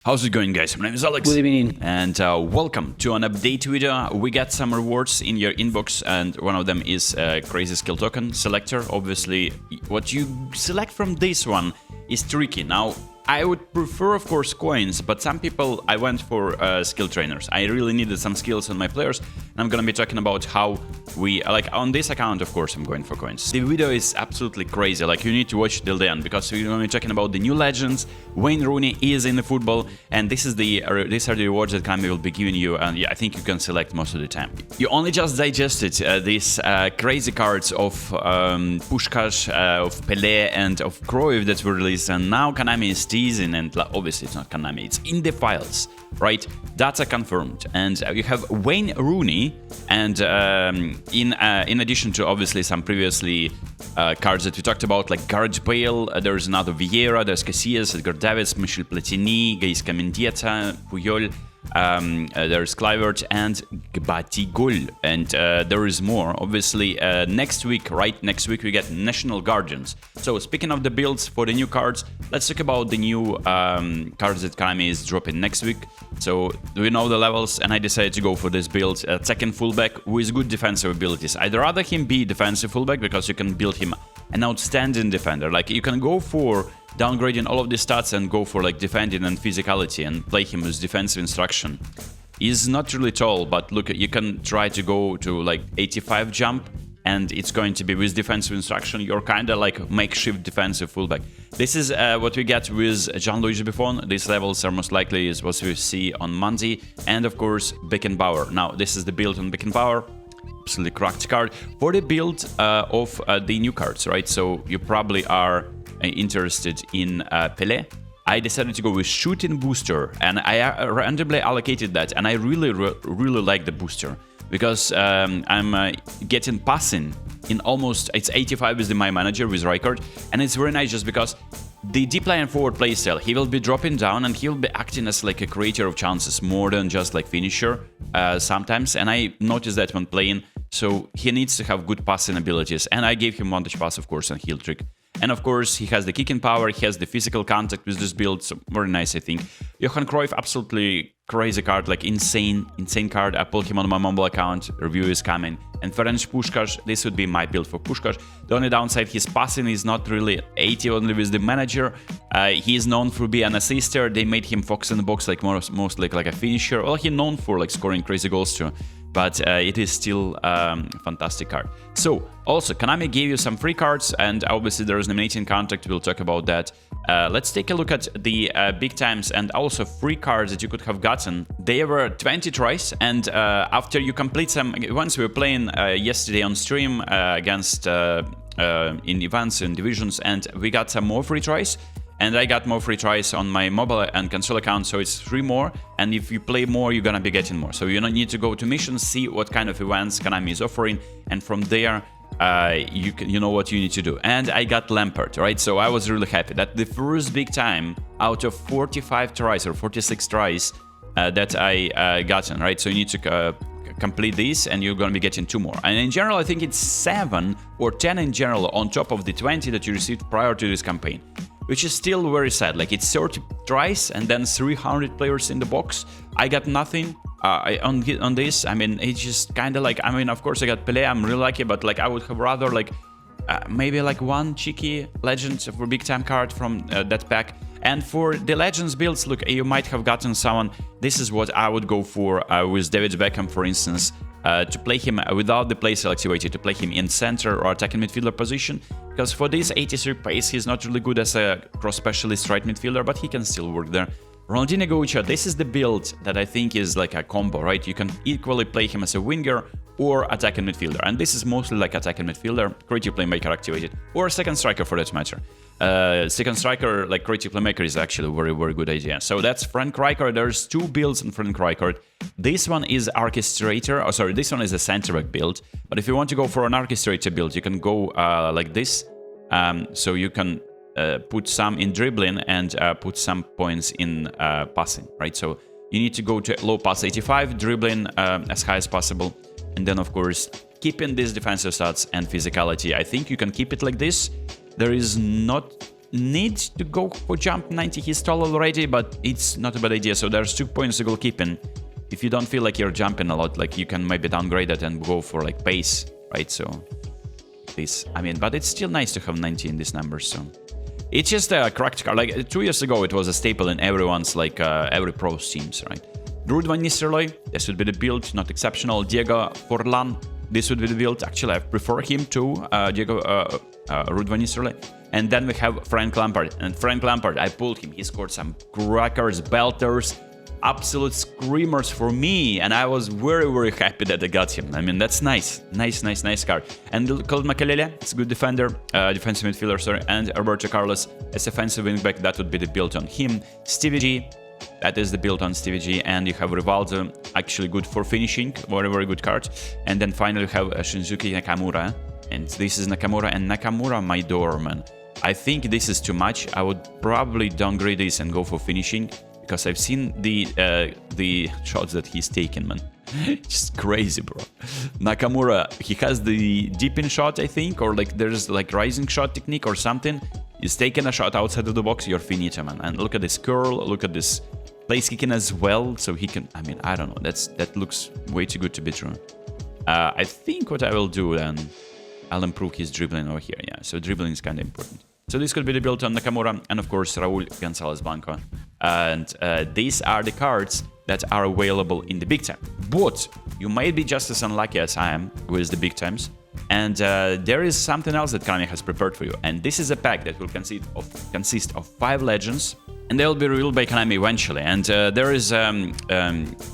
How's it going, guys? My name is Alex. Good evening. And welcome to an update video. We got some rewards in your inbox, and one of them is Crazy Skill Token Selector. Obviously, what you select from this one is tricky. Now, I would prefer, of course, coins, but some people, I went for skill trainers. I really needed some skills on my players, and I'm gonna be talking about how we, like on this account, of course, I'm going for coins. The video is absolutely crazy, like you need to watch till the end, because we're gonna be talking about the new legends. Wayne Rooney is in the football, and these are the rewards that Kami will be giving you, and yeah, I think you can select most of the time. You only just digested these crazy cards of Puskas, of Pele, and of Cruyff that were released, and now Konami is teasing, and obviously it's not Konami, it's in the files, right? Data confirmed, and you have Wayne Rooney, and in addition to obviously some previously cards that we talked about, like Gareth Bale, there's another Vieira, there's Casillas, Edgar Davids, Michel Platini, Gaisca Mendieta, Puyol, there's Kluivert and Gbatigol, and there is more. Obviously, next week, next week we get National Guardians. So speaking of the builds for the new cards, let's talk about the new cards that Konami is dropping next week. So we know the levels, and I decided to go for this build, second fullback with good defensive abilities. I'd rather him be defensive fullback because you can build him an outstanding defender. Like you can go for downgrading all of the stats and go for like defending and physicality and play him with defensive instruction. He's not really tall, but look, you can try to go to like 85 jump, and it's going to be with defensive instruction. You're kind of like makeshift defensive fullback. This is what we get with Gianluigi Buffon. These levels are most likely is what we see on Monday, and of course Beckenbauer. Now this is the build on Beckenbauer. Absolutely cracked card for the build of the new cards, right? So you probably are interested in Pele. I decided to go with shooting booster, and I randomly allocated that, and I really like the booster because I'm getting passing in almost, it's 85 with my manager with Rijkaard, and it's very nice just because the deep line forward playstyle, he will be dropping down and he'll be acting as like a creator of chances more than just like finisher sometimes, and I noticed that when playing, so he needs to have good passing abilities, and I gave him vantage pass, of course, and heel trick. And of course, he has the kicking power, he has the physical contact with this build, so very nice, I think. Johan Cruyff, absolutely crazy card, like insane card. I pulled him on my mobile account, review is coming. And Ferenc Puskas, this would be my build for Puskas. The only downside, his passing is not really 80 only with the manager. He is known for being an assister. They made him fox in the box, like mostly like a finisher. Well, he's known for like scoring crazy goals too. But it is still a fantastic card. So, also, Konami gave you some free cards, and obviously there is nominating contact, we'll talk about that. Let's take a look at the big times and also free cards that you could have gotten. They were 20 tries, and after you complete some events, we were playing yesterday on stream against in events and divisions, and we got some more free tries. And I got more free tries on my mobile and console account, so it's 3 more. And if you play more, you're gonna be getting more. So you don't need to go to missions, see what kind of events Konami is offering, and from there, you know what you need to do. And I got Lampard, right? So I was really happy that the first big time out of 45 tries or 46 tries that I gotten, right? So you need to complete this, and you're gonna be getting 2 more. And in general, I think it's 7 or 10 in general on top of the 20 that you received prior to this campaign, which is still very sad. Like it's 30 tries and then 300 players in the box. I got nothing on this. I mean, it's just kind of like, I mean, of course I got Pele, I'm really lucky, but like I would have rather like maybe like one cheeky Legends for big time card from that pack. And for the Legends builds, look, you might have gotten someone. This is what I would go for with David Beckham, for instance. To play him without the playstyle activated, to play him in center or attacking midfielder position, because for this 83 pace, he's not really good as a cross-specialist right midfielder, but he can still work there. Ronaldinho Gaucho, this is the build that I think is like a combo, right? You can equally play him as a winger or attacking midfielder, and this is mostly like attacking midfielder, creative playmaker activated, or second striker for that matter. Second striker, like creative playmaker, is actually a very good idea. So that's Frank Rijkaard. There's 2 builds in Frank Rijkaard. This one is orchestrator. Oh, sorry, this one is a center back build. But if you want to go for an orchestrator build, you can go like this. So you can put some in dribbling and put some points in passing, right? So you need to go to low pass 85, dribbling as high as possible, and then of course keeping these defensive stats and physicality. I think you can keep it like this. There is not need to go for jump 90. He's tall already, but it's not a bad idea. So there's 2 points to goalkeeping. If you don't feel like you're jumping a lot, like you can maybe downgrade it and go for like pace, right? So this, I mean, but it's still nice to have 90 in these numbers. So it's just a cracked card. Like 2 years ago, it was a staple in everyone's like every pro's teams, right? Ruud van Nistelrooy, this would be the build, not exceptional. Diego Forlan, this would be the build. Actually, I prefer him to Ruud van Nistelrooy. And then we have Frank Lampard. And Frank Lampard, I pulled him. He scored some crackers, belters, absolute screamers for me. And I was very, very happy that I got him. I mean, that's nice. Nice card. And Claude Makelele, it's a good defender, defensive midfielder, sorry. And Roberto Carlos, as offensive wingback, that would be the build on him. Stevie G, that is the build on Stevie G. And you have Rivaldo, actually good for finishing, very good card. And then finally you have Shinzuki Nakamura. And this is Nakamura. And Nakamura, my door, man. I think this is too much. I would probably downgrade this and go for finishing. Because I've seen the shots that he's taken, man. Just crazy, bro. Nakamura, he has the deep in shot, I think, or like there's like rising shot technique or something. He's taking a shot outside of the box, you're finito, man. And look at this curl, look at this place kicking as well. So he can, I mean, I don't know. That looks way too good to be true. I think what I will do then, I'll improve his dribbling over here. Yeah, so dribbling is kind of important. So this could be the build on Nakamura and of course Raul Gonzalez Blanco. And these are the cards that are available in the big time. But you might be just as unlucky as I am with the big times. And there is something else that Konami has prepared for you. And this is a pack that will consist of 5 legends. And they will be revealed by Konami eventually. And there is an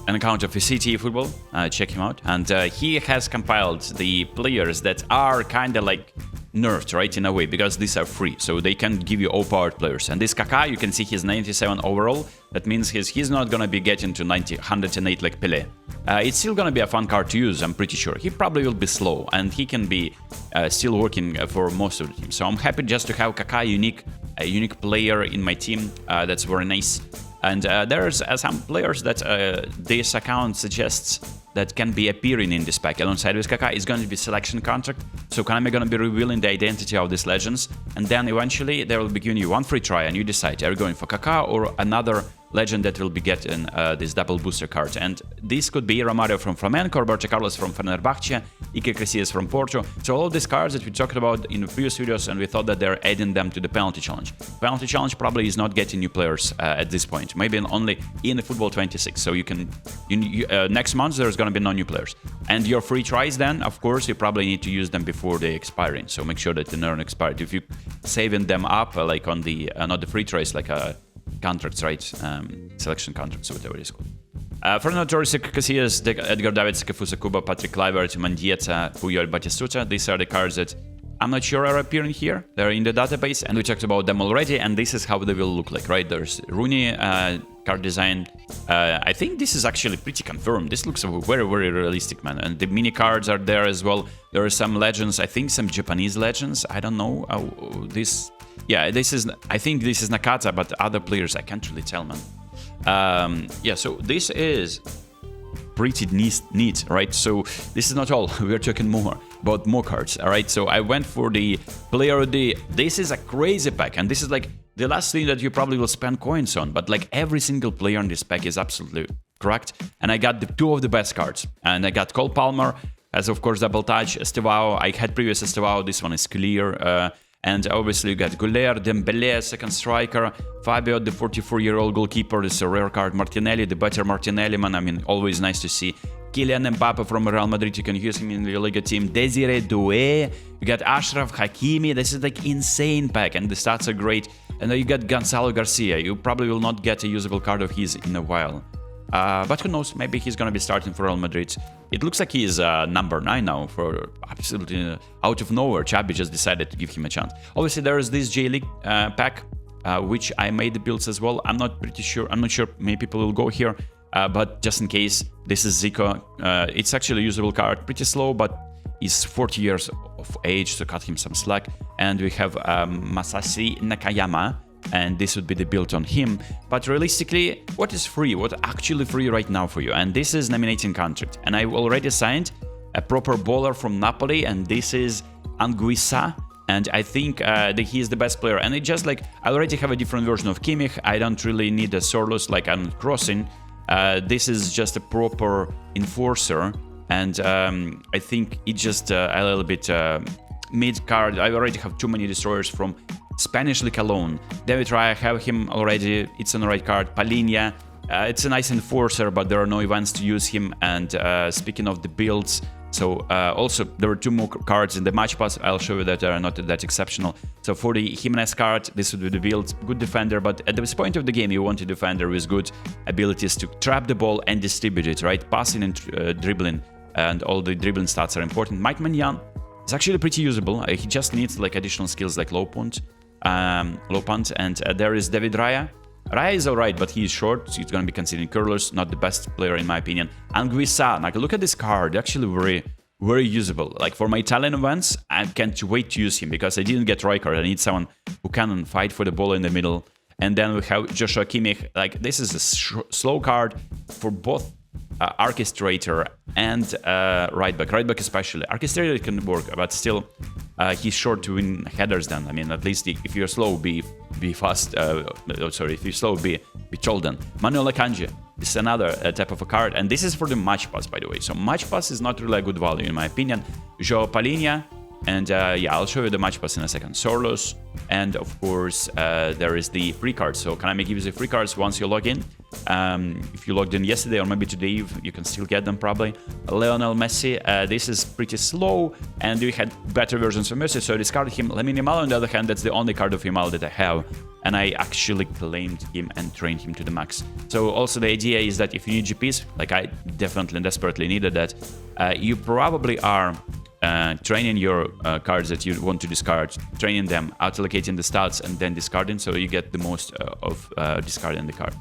account of eFootball. Check him out. And he has compiled the players that are kind of like nerfed, right, in a way, because these are free, so they can give you overpowered players. And this Kaka, you can see he's 97 overall. That means he's not gonna be getting to 108 like Pele. It's still gonna be a fun card to use, I'm pretty sure. He probably will be slow, and he can be still working for most of the team. So I'm happy just to have Kaka, a unique player in my team. That's very nice. And there's some players that this account suggests that can be appearing in this pack. Alongside with Kaka is going to be selection contract, so Konami going to be revealing the identity of these legends, and then eventually they will be giving you one free try, and you decide are you going for Kaka or another legend that will be getting this double booster card. And this could be Romario from Flamengo, Roberto Carlos from Fenerbahce, Iker Casillas from Porto. So all of these cards that we talked about in the previous videos, and we thought that they're adding them to the penalty challenge. Penalty challenge probably is not getting new players at this point, maybe only in the Football 26. So you can next month there's going to be no new players. And your free tries then, of course, you probably need to use them before they expiring. So make sure that they don't expire. If you saving them up like on the not the free tries, like contracts, right? Selection contracts, whatever it is called. Fernando Torres, Casillas, Edgar Davids, Kafusa Kuba, Patrick Kluivert, Mendieta, Puyol, Batistuta. These are the cards that I'm not sure are appearing here. They're in the database, and we talked about them already, and this is how they will look like, right? There's Rooney card design. I think this is actually pretty confirmed. This looks very, very realistic, man. And the mini cards are there as well. There are some legends, I think some Japanese legends. I don't know how this... Yeah, this is... I think this is Nakata, but other players, I can't really tell, man. Yeah, so this is pretty neat, right? So this is not all. We're talking more about more cards, all right? So I went for the player of the... This is a crazy pack, and this is like the last thing that you probably will spend coins on, but like every single player in this pack is absolutely correct. And I got the 2 of the best cards. And I got Cole Palmer as, of course, double touch, Estevao. I had previous Estevao. This one is clear. And obviously you got Goulet, Dembele, second striker, Fabio, the 44-year-old goalkeeper. This is a rare card. Martinelli, the better Martinelli, man. I mean, always nice to see. Kylian Mbappe from Real Madrid, you can use him in the Liga team. Desiree Doué, you got Ashraf Hakimi. This is like insane pack, and the stats are great. And then you got Gonzalo Garcia. You probably will not get a usable card of his in a while. But who knows, maybe he's gonna be starting for Real Madrid. It looks like he's number 9 now, for absolutely out of nowhere. Xabi just decided to give him a chance. Obviously there is this J-League pack, which I made the builds as well. I'm not sure many people will go here, but just in case, this is Zico. It's actually a usable card, pretty slow, but he's 40 years of age, so cut him some slack. And we have Masashi Nakayama, and this would be the build on him. But realistically, what is free? What actually free right now for you? And this is nominating contract. And I already signed a proper bowler from Napoli, and this is Anguissa. And I think that he is the best player. And it just like, I already have a different version of Kimmich. I don't really need a Sorloth like I'm crossing. This is just a proper enforcer. And I think it's just a little bit mid card. I already have too many destroyers from Spanish League alone. David Raya, I have him already. It's an alright card. Palhinha. It's a nice enforcer, but there are no events to use him. And speaking of the builds, so also there are 2 more cards in the match pass. I'll show you that are not that exceptional. So for the Jimenez card, this would be the build. Good defender, but at this point of the game, you want a defender with good abilities to trap the ball and distribute it, right? Passing and dribbling, and all the dribbling stats are important. Mike Maignan is actually pretty usable. He just needs like additional skills like low punt, and there is David Raya. Raya is alright, but he is short, so he's going to be considered curlers, not the best player in my opinion. Anguissa, like look at this card, actually very usable. Like for my Italian events, I can't wait to use him because I didn't get Rijkaard. I need someone who can fight for the ball in the middle. And then we have Joshua Kimmich. Like this is a slow card for both Orchestrator and right back especially. Orchestrator can work, but still he's short to win headers then. I mean, at least if you're slow, be fast. If you're slow, be Cholden. Manuel Akanji is another type of a card, and this is for the match pass, by the way. So match pass is not really a good value in my opinion. João Palhinha, and yeah, I'll show you the match pass in a second. Sorloth, and of course there is the free cards. So Konami gives you free cards once you log in. If you logged in yesterday or maybe today, you can still get them probably. Lionel Messi, this is pretty slow, and we had better versions of Messi, so I discarded him. Lamine Yamal, on the other hand, that's the only card of Yamal that I have, and I actually claimed him and trained him to the max. So also the idea is that if you need GPs, like I definitely desperately needed that, you probably are training your cards that you want to discard, training them, auto-allocating the stats, and then discarding, so you get the most of discarding the card.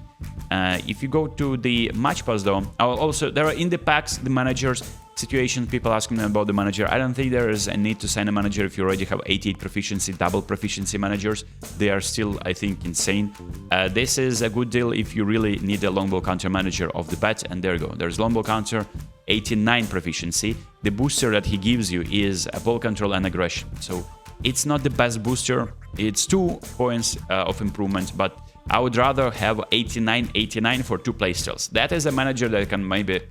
If you go to the match pass though, also there are in the packs the managers situation. People asking me about the manager. I don't think there is a need to sign a manager if you already have 88 proficiency, double proficiency managers. They are still, I think, insane. This is a good deal if you really need a long ball counter manager of the bet, and there you go. There's long ball counter, 89 proficiency. The booster that he gives you is a ball control and aggression. So it's not the best booster. It's 2 points of improvement, but I would rather have 89 for 2 playstyles. That is a manager that I can maybe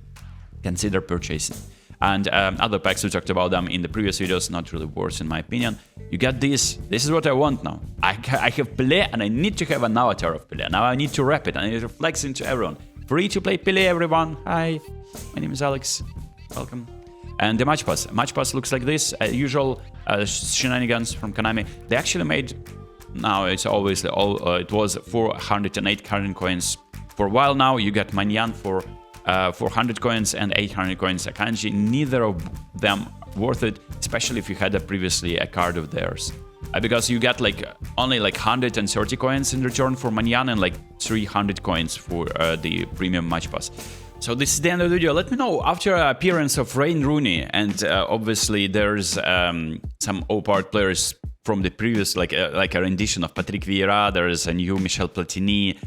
consider purchasing. And other packs, we talked about them in the previous videos, not really worse in my opinion. You got this. This is what I want now. I have Pele, and I need to have an avatar of Pele. Now I need to wrap it, and it reflects into everyone. Free to play Pele, everyone. Hi, my name is Alex. Welcome. And the match pass. Match pass looks like this. Usual shenanigans from Konami. They actually made... Now it's always it was 408 current coins for a while now. You got Maignan for 400 coins and 800 coins. Akanji, neither of them worth it, especially if you had previously a card of theirs, because you got like only like 130 coins in return for Maignan and like 300 coins for the premium match pass. So this is the end of the video. Let me know after appearance of Rooney, and obviously there's some O-part players from the previous, like a rendition of Patrick Vieira. There is a new Michel Platini.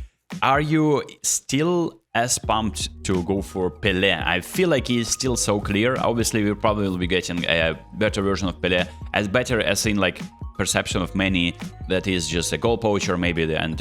Are you still as pumped to go for Pele? I feel like he's still so clear. Obviously, we probably will be getting a better version of Pele, as better as in like perception of many that is just a goal poacher maybe, and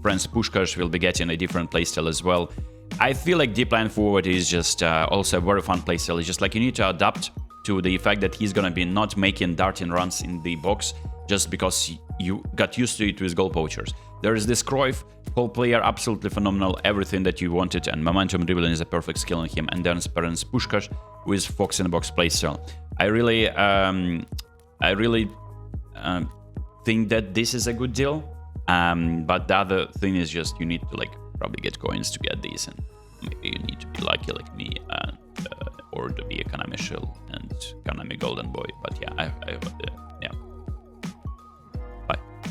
Franz Puskas will be getting a different playstyle as well. I feel like deep line forward is just also a very fun playstyle. It's just like you need to adapt to the fact that he's gonna be not making darting runs in the box, just because you got used to it with goal poachers. There is this Cruyff, whole player, absolutely phenomenal, everything that you wanted, and momentum dribbling is a perfect skill on him. And then Sperens Puskas with Fox in the box playstyle. I really think that this is a good deal, but the other thing is just you need to like probably get coins to get these, and maybe you need to be lucky like me, or to be a Konami Shield and Konami Golden Boy. But yeah, I